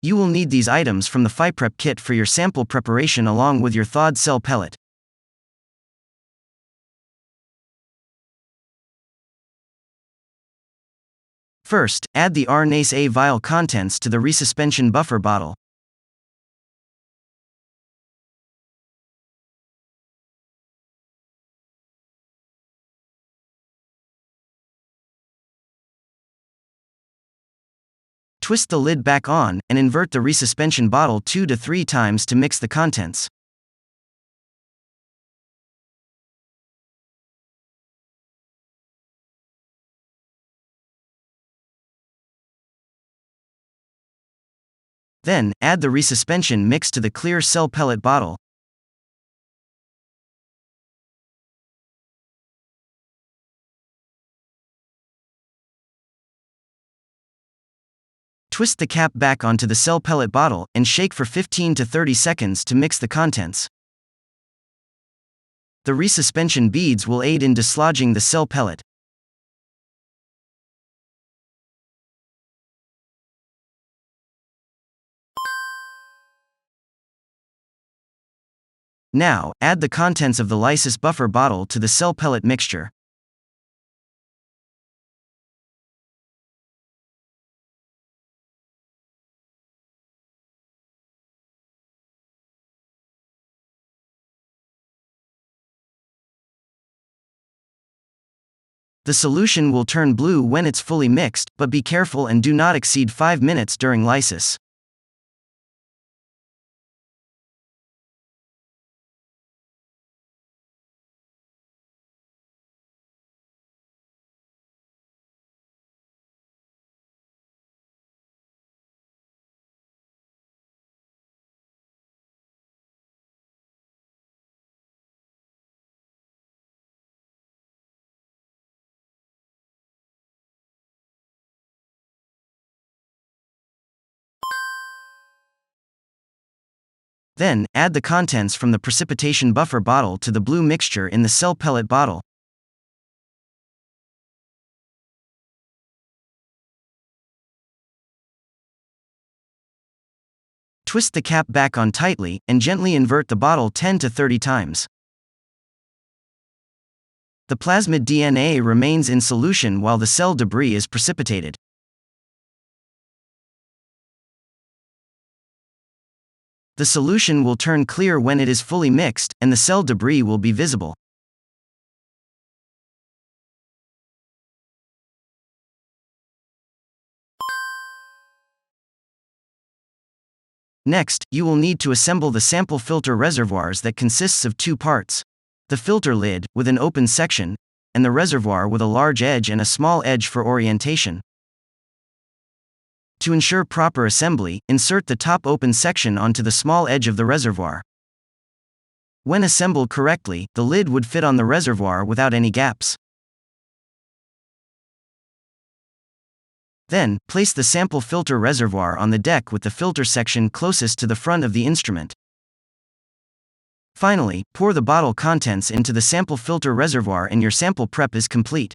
You will need these items from the PhyPrep kit for your sample preparation along with your thawed cell pellet. First, add the RNase vial contents to the resuspension buffer bottle. Twist the lid back on, and invert the resuspension bottle 2 to 3 times to mix the contents. Then, add the resuspension mix to the clear cell pellet bottle. Twist the cap back onto the cell pellet bottle, and shake for 15 to 30 seconds to mix the contents. The resuspension beads will aid in dislodging the cell pellet. Now, add the contents of the Lysis buffer bottle to the cell pellet mixture. The solution will turn blue when it's fully mixed, but be careful and do not exceed 5 minutes during lysis. Then, add the contents from the precipitation buffer bottle to the blue mixture in the cell pellet bottle. Twist the cap back on tightly, and gently invert the bottle 10 to 30 times. The plasmid DNA remains in solution while the cell debris is precipitated. The solution will turn clear when it is fully mixed, and the cell debris will be visible. Next, you will need to assemble the sample filter reservoirs that consists of 2 parts. The filter lid, with an open section, and the reservoir with a large edge and a small edge for orientation. To ensure proper assembly, insert the top open section onto the small edge of the reservoir. When assembled correctly, the lid would fit on the reservoir without any gaps. Then, place the sample filter reservoir on the deck with the filter section closest to the front of the instrument. Finally, pour the bottle contents into the sample filter reservoir and your sample prep is complete.